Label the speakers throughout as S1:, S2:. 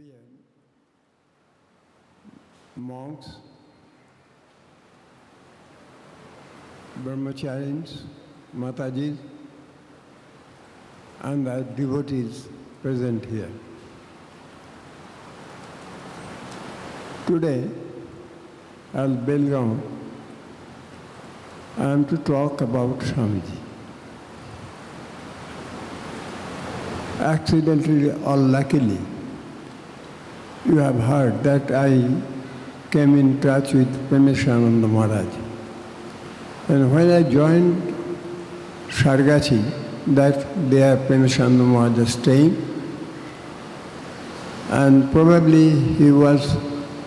S1: European monks, brahmacharis, matajis, and the devotees present here. Today, at Belgaum, I am to talk about Swamiji. Accidentally or luckily, you have heard that I came in touch with Premishananda Maharaj. And when I joined Sargachi, that there Premishananda Maharaj is staying, and probably he was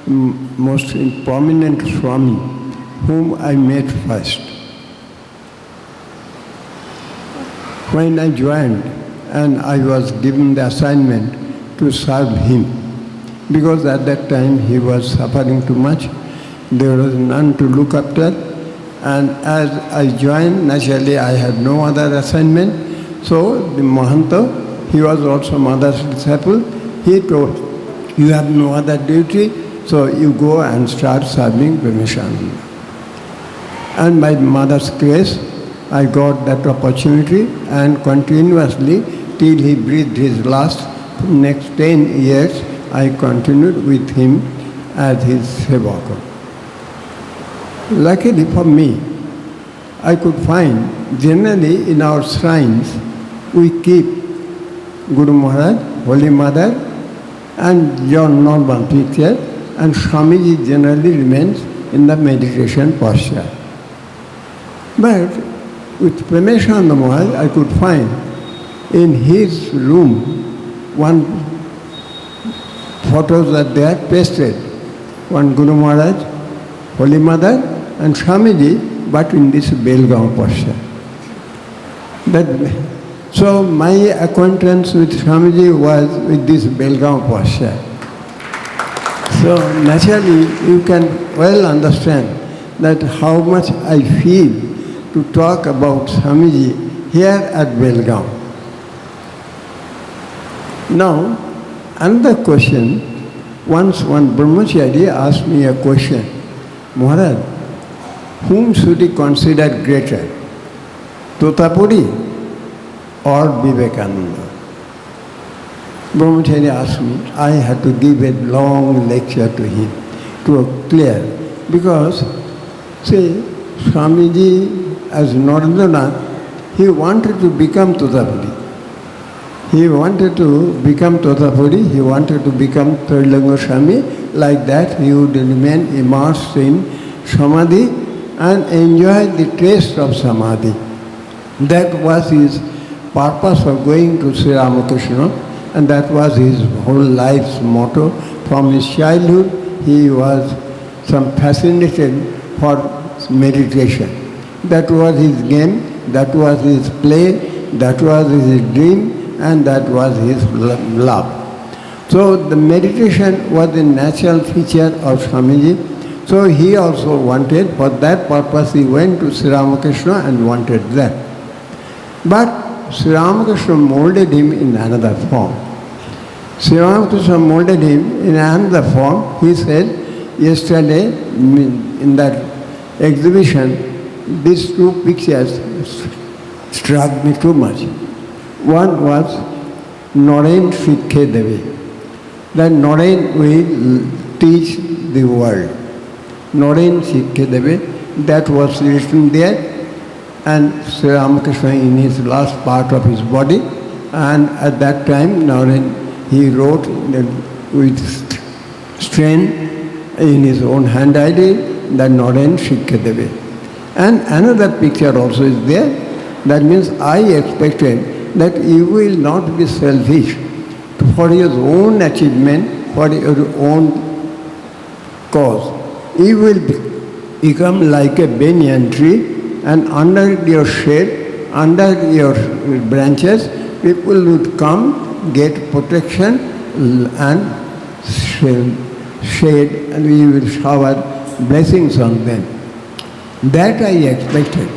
S1: most prominent Swami whom I met first. When I joined, and I was given the assignment to serve him, because at that time he was suffering too much, there was none to look after, and as I joined, naturally I had no other assignment, so the Mahanta, he was also mother's disciple, he told, you have no other duty, so you go and start serving Premishananda. And by mother's grace, I got that opportunity, and continuously till he breathed his last, next 10 years, I continued with him as his sevaka. Luckily for me, I could find, generally in our shrines, we keep Guru Maharaj, Holy Mother, and your normal picture, and Swamiji generally remains in the meditation posture. But with Premishananda Maharaj, I could find in his room one photos that they are pasted. One Guru Maharaj, Holy Mother, and Swamiji, but in this Belgaum posture. So my acquaintance with Swamiji was with this Belgaum posture. So naturally you can well understand that how much I feel to talk about Swamiji here at Belgaum. Now, another question, once one brahmachari asked me a question, Maharaj, whom should he consider greater, Totapuri or Vivekananda? Brahmachari asked me, I had to give a long lecture to him to clear, because, see, Swamiji as Narendranath, he wanted to become Totapuri. He wanted to become Totapuri, he wanted to become Trilanga Swami. Like that he would remain immersed in Samadhi and enjoy the taste of Samadhi. That was his purpose of going to Sri Ramakrishna, and that was his whole life's motto. From his childhood he was fascinated for meditation. That was his game, that was his play, that was his dream, and that was his love. So the meditation was the natural feature of Swamiji. So he also wanted, for that purpose he went to Sri Ramakrishna and wanted that. But Sri Ramakrishna molded him in another form. Sri Ramakrishna molded him in another form. He said, yesterday in that exhibition, these two pictures struck me too much. One was Naren Shikhe Devi. That Naren will teach the world. Naren Shikhe Devi, that was written there, and Sri Ramakrishna in his last part of his body, and at that time Naren, he wrote with strain in his own handwriting that Naren Shikhe Devi. And another picture also is there. That means I expected that you will not be selfish for your own achievement, for your own cause. You will become like a banyan tree, and under your shade, under your branches, people would come, get protection and shade, and we will shower blessings on them. That I expected.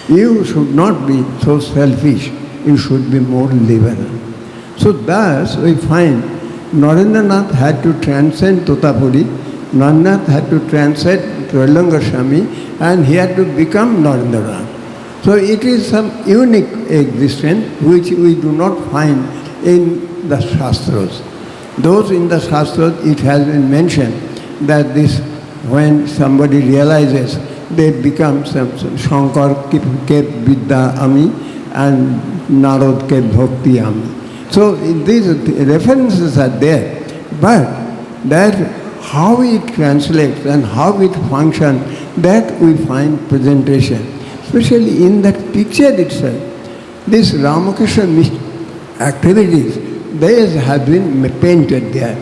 S1: You should not be so selfish. You should be more liberal. So thus we find Narendranath had to transcend Totapuri, Narendranath had to transcend Trailang Goswami, and he had to become Narendranath. So it is some unique existence which we do not find in the Shastras. Those in the Shastras, it has been mentioned that this, when somebody realizes, they become some Shankar kept Vidya Ami and Narad kept Bhakti Ami. So these references are there, but that how it translates and how it functions, that we find presentation. Especially in that picture itself, these Ramakrishna activities, they have been painted there.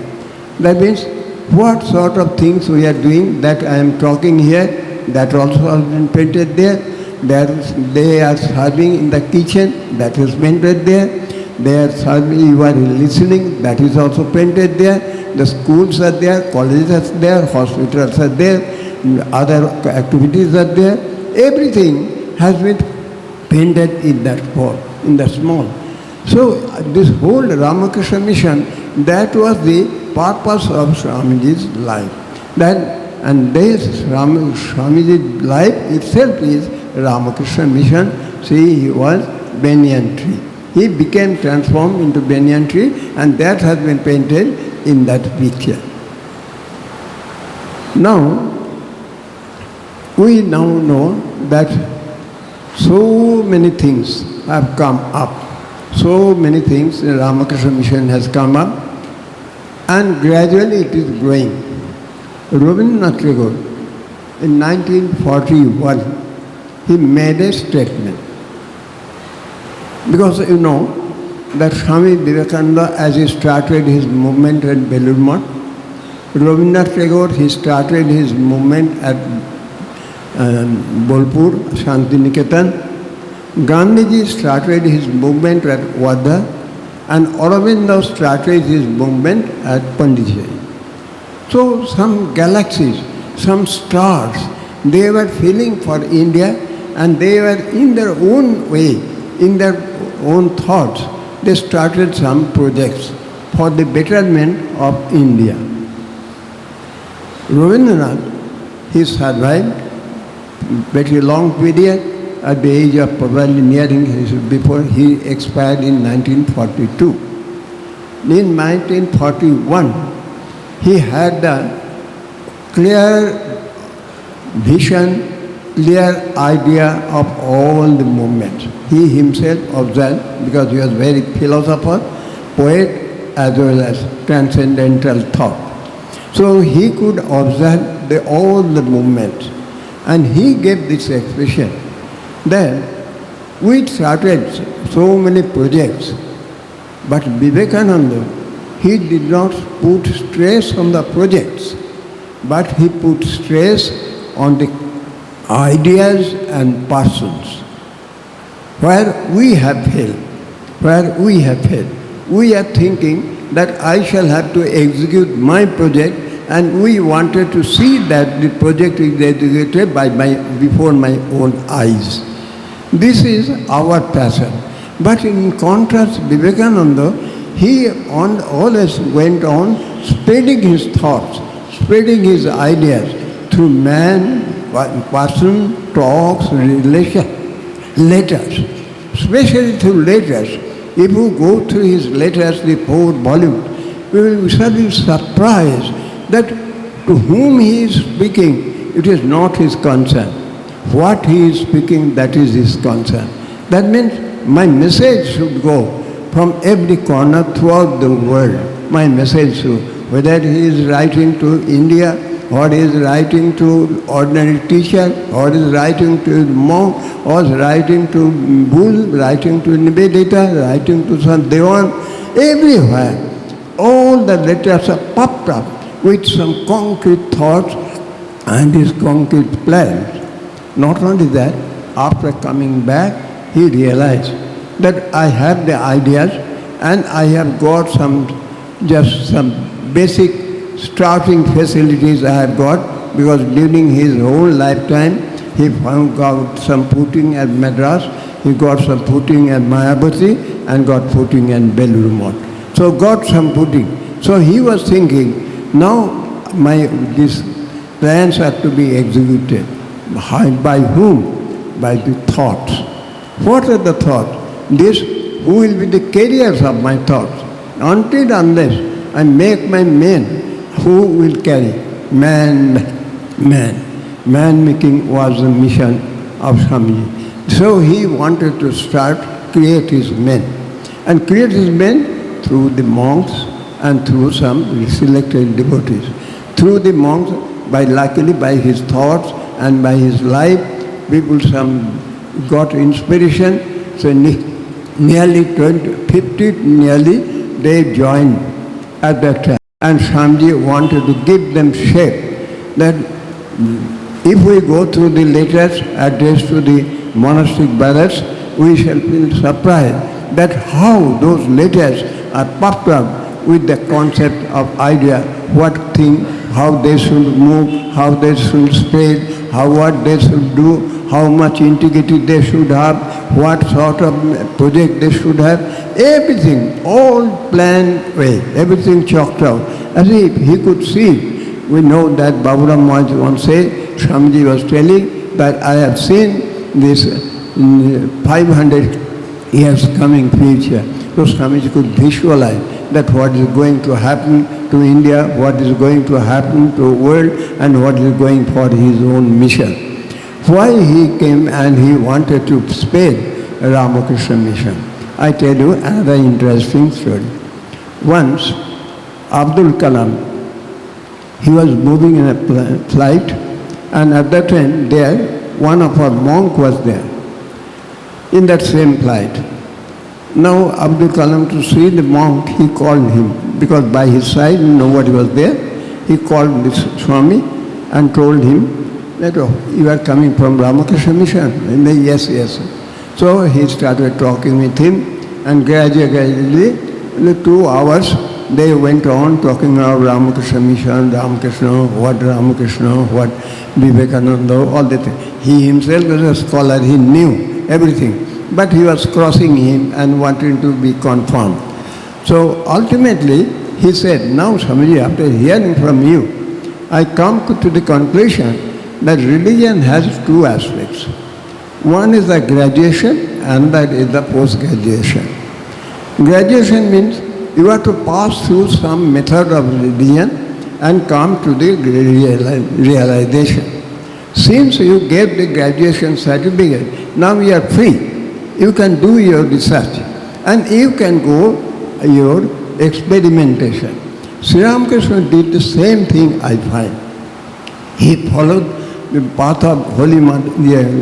S1: That means what sort of things we are doing, that I am talking here, that also has been painted there. They are serving in the kitchen, that is painted there. They are serving, you are listening, that is also painted there. The schools are there, colleges are there, hospitals are there, other activities are there. Everything has been painted in that form, in the small. So this whole Ramakrishna mission, that was the purpose of Swamiji's life. And this Swamiji's life itself is Ramakrishna mission. See, he was banyan tree. He became transformed into banyan tree, and that has been painted in that picture. Now, we now know that so many things have come up. So many things the Ramakrishna mission has come up, and gradually it is growing. Rabindranath Tagore, in 1941, he made a statement. Because you know that Swami Vivekananda, as he started his movement at Belur Math, Rabindranath Tagore, he started his movement at Bolpur, Shantiniketan. Gandhiji started his movement at Wardha, and Aurobindo started his movement at Pondicherry. So some galaxies, some stars, they were feeling for India, and they were in their own way, in their own thoughts, they started some projects for the betterment of India. Rabindranath, he survived very long period. At the age of probably nearing before he expired in 1942. In 1941, he had a clear vision, clear idea of all the movements. He himself observed, because he was very philosopher, poet, as well as transcendental thought. So he could observe all the movements, and he gave this expression. Then we started so many projects, but Vivekananda, he did not put stress on the projects, but he put stress on the ideas and persons. Where we have failed, we are thinking that I shall have to execute my project, and we wanted to see that the project is executed before my own eyes. This is our passion. But in contrast, Vivekananda, he always went on spreading his thoughts, spreading his ideas through man, person, talks, relation, letters, especially through letters. If you go through his letters, the 4 volumes, we will be surprised that to whom he is speaking, it is not his concern. What he is speaking, that is his concern. That means my message should go from every corner throughout the world. My message should, whether he is writing to India, or he is writing to ordinary teacher, or he is writing to monk, or is writing to bull, writing to Nivedita, writing to some Devan, everywhere. All the letters are popped up with some concrete thoughts and his concrete plans. Not only that, after coming back, he realized that I have the ideas and I have got some basic starting facilities I have got, because during his whole lifetime, he found out some footing at Madras, he got some footing at Mayabati, and got footing at Belur Math. So got some footing. So he was thinking, now these plans are to be executed. By whom? By the thoughts. What are the thoughts? Who will be the carriers of my thoughts? Until unless I make my men, who will carry? Man. Man making was the mission of Swamiji. So he wanted to create his men. And create his men through the monks and through some selected devotees. Through the monks, luckily by his thoughts and by his life, people got inspiration. So nearly 50 they joined at that time. And Swamiji wanted to give them shape that if we go through the letters addressed to the monastic brothers, we shall feel surprised that how those letters are puffed up with the concept of idea, how they should move, how they should spread, what they should do, how much integrity they should have, what sort of project they should have, everything, all planned way, everything chalked out, as if he could see. We know that Baburam Maharaj once said, Swamiji was telling that I have seen this 500 years coming future. So Swamiji could visualize that what is going to happen to India, what is going to happen to the world, and what is going for his own mission. Why he came and he wanted to spread Ramakrishna mission. I tell you another interesting story. Once, Abdul Kalam, he was moving in a flight, and at that time one of our monk was there in that same flight. Now Abdul Kalam, to see the monk, he called him, because by his side nobody was there. He called this Swami and told him that, you are coming from Ramakrishna mission? And they, yes. So he started talking with him, and gradually, in 2 hours, they went on talking about Ramakrishna mission, what Vivekananda, all that. He himself was a scholar, he knew everything. But he was crossing him and wanting to be confirmed. So ultimately, he said, now Swamiji, after hearing from you, I come to the conclusion that religion has 2 aspects. One is the graduation and that is the post-graduation. Graduation means you have to pass through some method of religion and come to the realization. Since you gave the graduation certificate, now you are free. You can do your research and you can go your experimentation. Sri Ramakrishna did the same thing, I find. He followed the path of Holy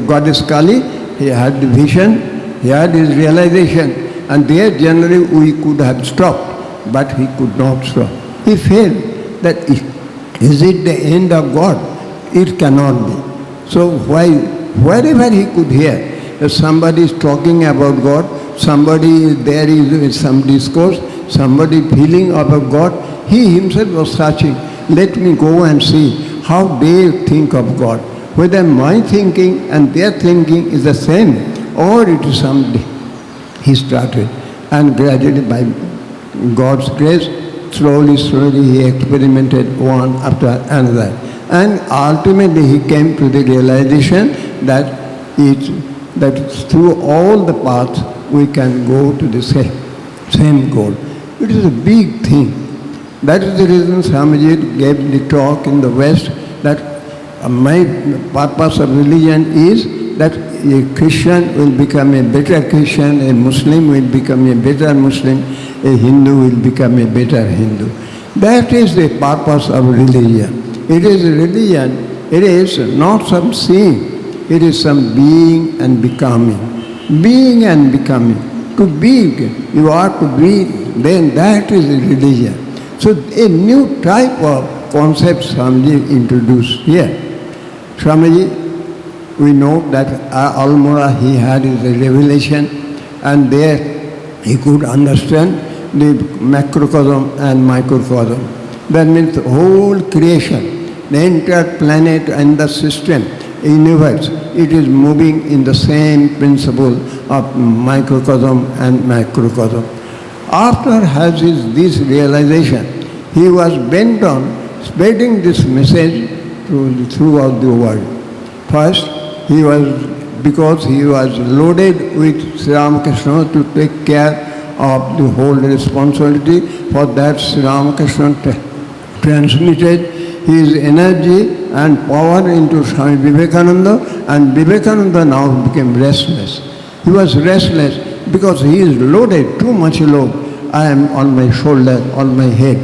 S1: Goddess Kali. He had the vision, he had his realization, and there generally we could have stopped, but he could not stop. He felt that is it the end of God? It cannot be. So wherever he could hear, if somebody is talking about God, there is some discourse, somebody feeling about God, he himself was searching. Let me go and see how they think of God. Whether my thinking and their thinking is the same or it is something. He started, and gradually by God's grace, slowly he experimented one after another. And ultimately he came to the realization that through all the paths we can go to the same goal. It is a big thing. That is the reason Swamiji gave the talk in the West that my purpose of religion is that a Christian will become a better Christian, a Muslim will become a better Muslim, a Hindu will become a better Hindu. That is the purpose of religion. It is a religion, it is not some seeing. It is some being and becoming. Being and becoming. To be, you are to be, then that is a religion. So a new type of concept Swamiji introduced here. Swamiji, we know that Almora he had his revelation, and there he could understand the macrocosm and microcosm. That means the whole creation, the entire planet and the system, universe, it is moving in the same principle of microcosm and macrocosm. After has this realization, He was bent on spreading this message throughout the world. First, because he was loaded with Sri Ramakrishna to take care of the whole responsibility. For that, Sri Ramakrishna transmitted his energy and power into Swami Vivekananda, and Vivekananda now became restless. He was restless because he is loaded, too much load. I am on my shoulder, on my head.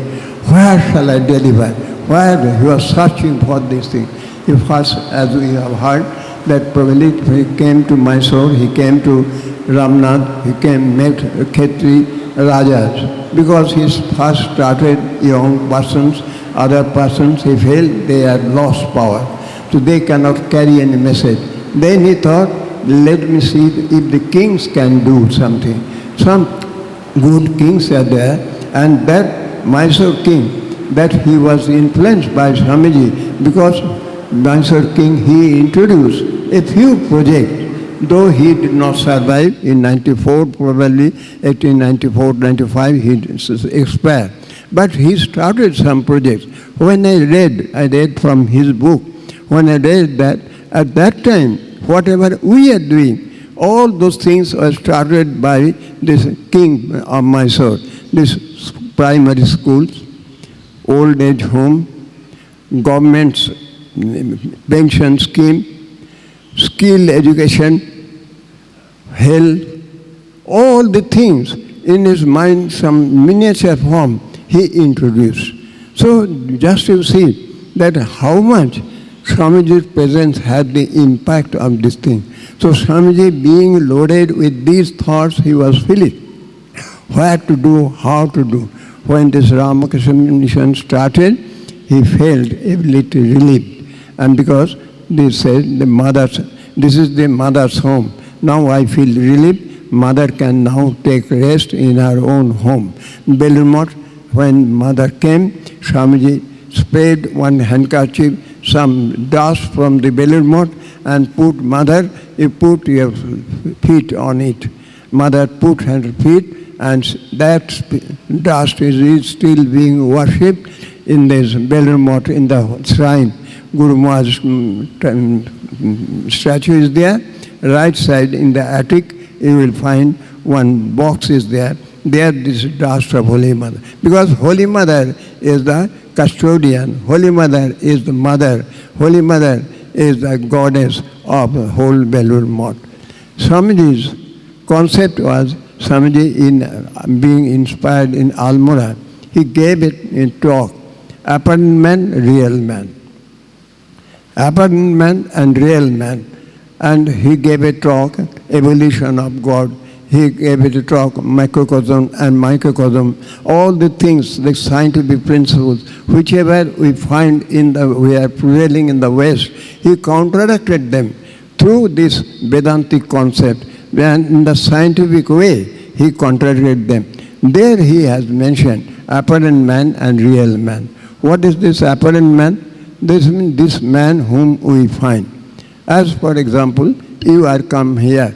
S1: Where shall I deliver? Where? He was searching for this thing. He first, as we have heard, that probably he came to Mysore, he came to Ramnath, he met Khetri Rajas. Because he first started young persons, other persons, he felt they had lost power. So they cannot carry any message. Then he thought, let me see if the kings can do something. Some good kings are there, and that Mysore king, that he was influenced by Swamiji, because Mysore king, he introduced a few projects, though he did not survive in 94, probably 1894-95, he expired. But he started some projects. When I read from his book, when I read that, at that time, whatever we are doing, all those things were started by this king of Mysore, this primary schools, old age home, government's pension scheme, skill education, health, all the things in his mind, some miniature form he introduced. So just to see that how much Swamiji's presence had the impact of this thing. So Swamiji, being loaded with these thoughts, he was feeling what to do, how to do. When this Ramakrishna mission started, he felt a little relieved. And because they said this is the mother's home. Now I feel relieved. Mother can now take rest in her own home. Belur, when mother came, Swamiji spread one handkerchief, some dust from the Belur, and put mother, you put your feet on it. Mother put her feet, and that dust is still being worshipped in this Belur, in the shrine. Guru Maharaj's statue is there. Right side in the attic, you will find one box is there. There this dust of Holy Mother. Because Holy Mother is the custodian. Holy Mother is the mother. Holy Mother is the goddess of the whole Belur Math. Swamiji's concept was, Swamiji, in being inspired in Almora, he gave it in talk, apparent man, real man. Apparent man and real man. And he gave a talk, evolution of God. He gave it a talk, macrocosm and microcosm, all the things, the scientific principles, whichever we find we are prevailing in the West, he counteracted them through this Vedantic concept. And in the scientific way, he contradicted them. There he has mentioned apparent man and real man. What is this apparent man? This means this man whom we find. As for example, you are come here.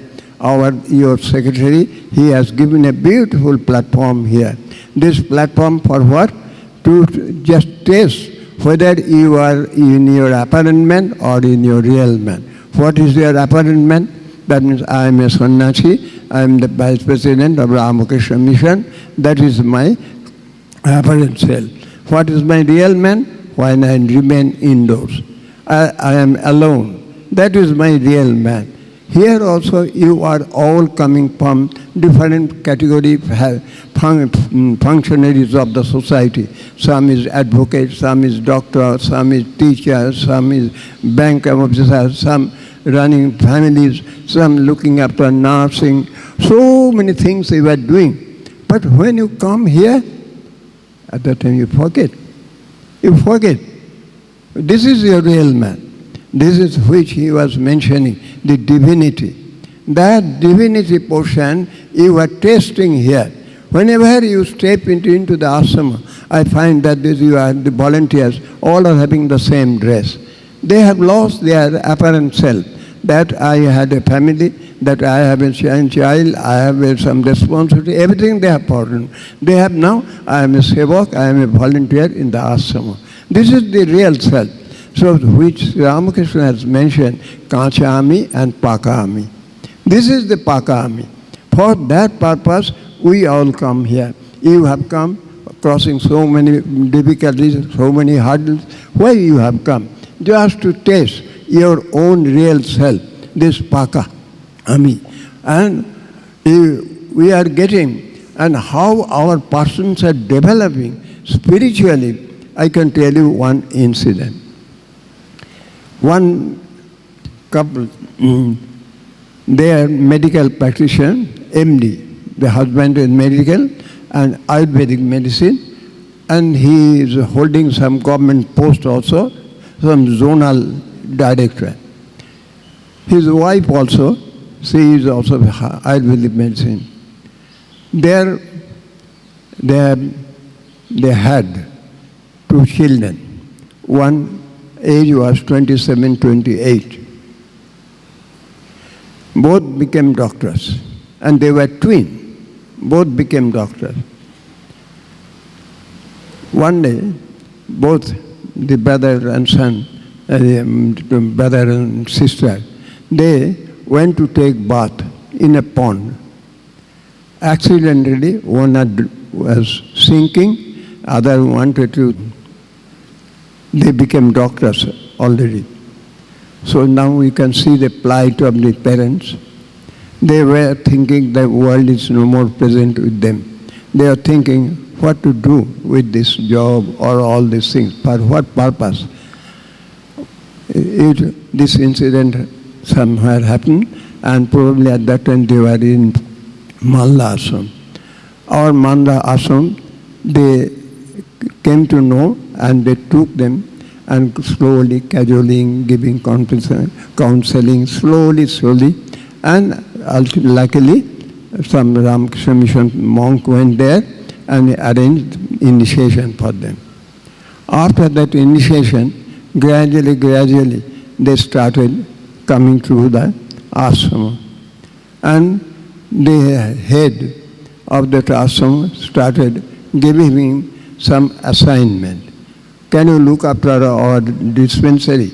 S1: Your secretary, he has given a beautiful platform here. This platform for what? To just test whether you are in your apparent man or in your real man. What is your apparent man? That means I am a sannyasi, I am the vice president of Ramakrishna mission. That is my apparent self. What is my real man? When I remain indoors. I am alone. That is my real man. Here also you are all coming from different category functionaries of the society. Some is advocate, some is doctor, some is teacher, some is bank officer, some running families, some looking after nursing. So many things you are doing. But when you come here, at that time you forget. You forget. This is your real man. This is which he was mentioning, the divinity. That divinity portion you are tasting here. Whenever you step into the ashrama, I find that the volunteers, all are having the same dress. They have lost their apparent self. That I had a family, that I have a child, I have some responsibility, everything they have forgotten. They have now, I am a sevak, I am a volunteer in the ashrama. This is the real self. So which Ramakrishna has mentioned, Kachami and Pakami. This is the Pakami. For that purpose, we all come here. You have come, crossing so many difficulties, so many hurdles. Why you have come? Just to taste your own real self, this Pakami. And we are getting, and how our persons are developing spiritually. I can tell you one incident. One couple, they are medical practitioner, MD. The husband is medical and Ayurvedic medicine, and he is holding some government post also, some zonal director. His wife also, she is also Ayurvedic medicine. There, they had 2 children. One age was 27, 28. Both became doctors, and they were twins. Both became doctors. One day, both the brother and son, the brother and sister, they went to take bath in a pond. Accidentally, one was sinking, other wanted to. They became doctors already. So now we can see the plight of the parents. They were thinking the world is no more present with them. They are thinking what to do with this job or all these things. For what purpose? This incident somewhere happened, and probably at that time they were in Malda Ashram. Our Malda Ashram, they came to know, and they took them and slowly, casually giving counseling, slowly. And luckily, some Ramakrishna Mission monk went there and arranged initiation for them. After that initiation, gradually, they started coming to the ashrama. And the head of that ashrama started giving him some assignment. Can you look after our dispensary?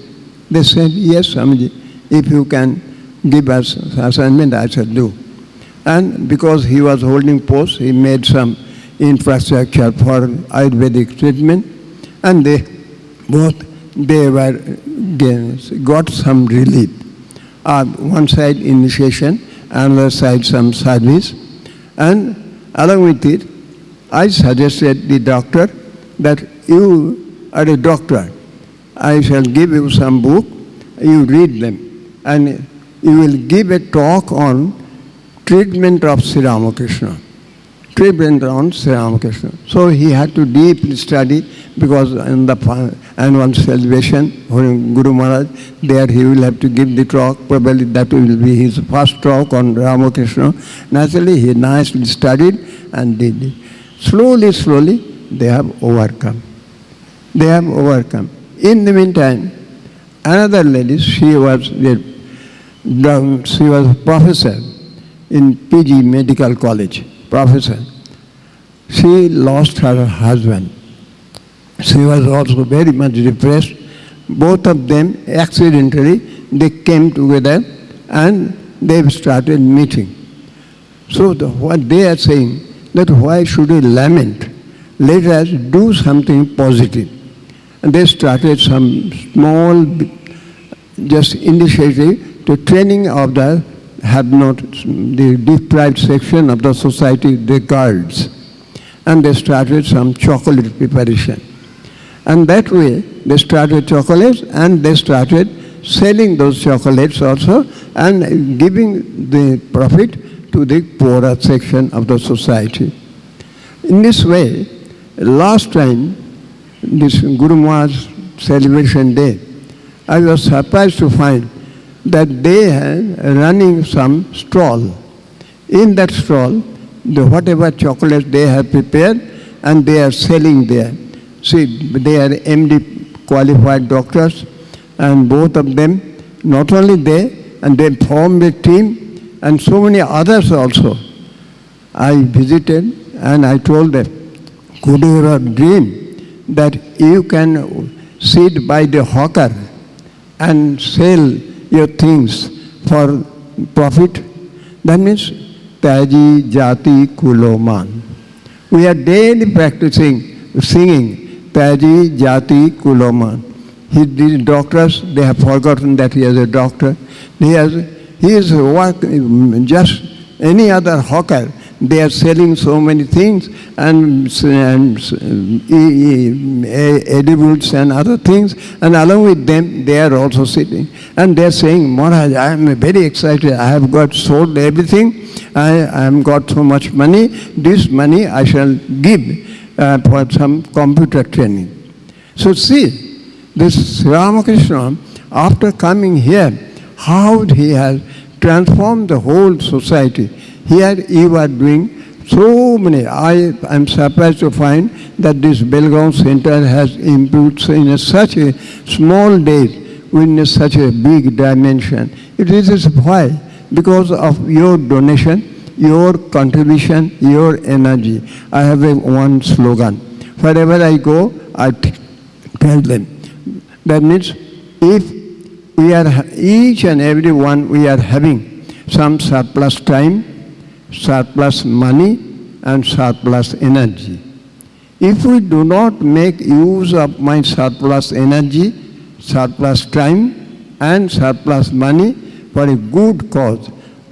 S1: They said, yes, Swamiji, if you can give us assignment, I shall do. And because he was holding post, he made some infrastructure for Ayurvedic treatment, and they got some relief. One side initiation, another side some service, and along with it, I suggested the doctor that you are a doctor. I shall give you some book, you read them, and you will give a talk on treatment of Sri Ramakrishna. Treatment on Sri Ramakrishna. So he had to deeply study, because in the annual celebration, Guru Maharaj, there he will have to give the talk. Probably that will be his first talk on Ramakrishna. Naturally, he nicely studied and did it. Slowly, they have overcome. In the meantime, another lady, she was a professor in PG Medical College, professor. She lost her husband. She was also very much depressed. Both of them, accidentally, they came together and they started meeting. So what they are saying, that why should we lament? Let us do something positive. And they started some small, just initiative to training of the deprived section of the society, the girls. And they started some chocolate preparation. And that way, they started chocolates, and they started selling those chocolates also and giving the profit to the poorer section of the society. In this way, last time, this Guru Maharaj celebration day, I was surprised to find that they had running some stall. In that stall, whatever chocolate they have prepared, and they are selling there. See, they are MD qualified doctors, and both of them, not only they, and they formed a team, and so many others also. I visited and I told them, could you ever dream that you can sit by the hawker and sell your things for profit? That means Taji Jati Kuloman. We are daily practicing, singing Taji Jati Kuloman. These doctors, they have forgotten that he is a doctor. He is just any other hawker. They are selling so many things and edibles and other things, and along with them they are also sitting. And they are saying, Maharaj, I am very excited. I have got sold everything. I have got so much money. This money I shall give for some computer training. So see, this Ramakrishna, after coming here, how he has transformed the whole society. Here you are doing so many. I am surprised to find that this Belgaum center has improved in such a small days, in such a big dimension. It is why? Because of your donation, your contribution, your energy. I have one slogan. Wherever I go, I tell them. That means if we are, each and every one, we are having some surplus time, surplus money, and surplus energy. If we do not make use of my surplus energy, surplus time, and surplus money for a good cause,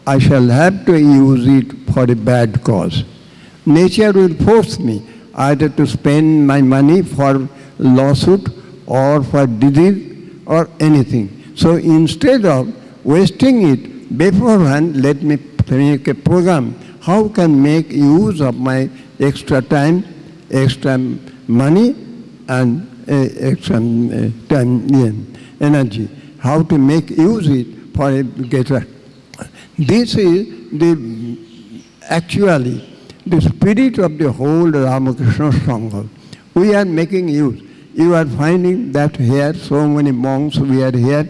S1: I shall have to use it for a bad cause. Nature will force me either to spend my money for lawsuit or for disease or anything. So instead of wasting it beforehand, let me make a program. How can make use of my extra time, extra money, and extra energy? How to make use it for a greater. This is actually the spirit of the whole Ramakrishna Sangha. We are making use. You are finding that here so many monks we are here,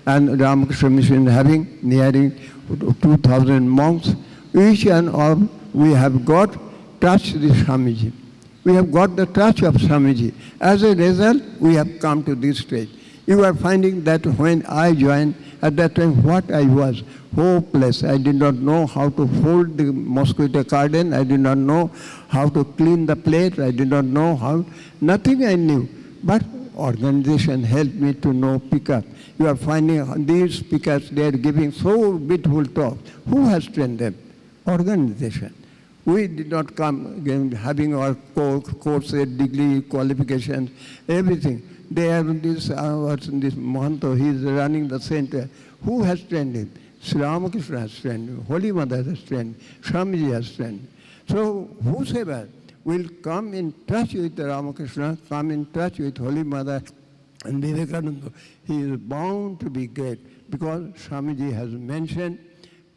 S1: and Ramakrishna Mission having nearing 2,000 monks. Each and all we have got touched the Swamiji. We have got the touch of Swamiji. As a result, we have come to this stage. You are finding that when I joined, at that time what I was, hopeless. I did not know how to fold the mosquito curtain. I did not know how to clean the plate. I did not know how, nothing I knew. But organization helped me to know pickup. You are finding these speakers, they are giving so beautiful talks. Who has trained them? Organization. We did not come having our courses, degree, qualifications, everything. They are this Mahanto, he is running the center. Who has trained him? Sri Ramakrishna has trained him. Holy Mother has trained him. Swamiji has trained him. So whosoever will come in touch with Ramakrishna, come in touch with Holy Mother and Vivekananda, he is bound to be great, because Swamiji has mentioned,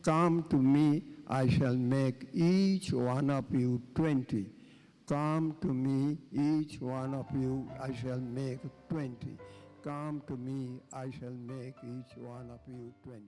S1: come to me, I shall make each one of you 20. Come to me, each one of you, I shall make 20. Come to me, I shall make each one of you 20.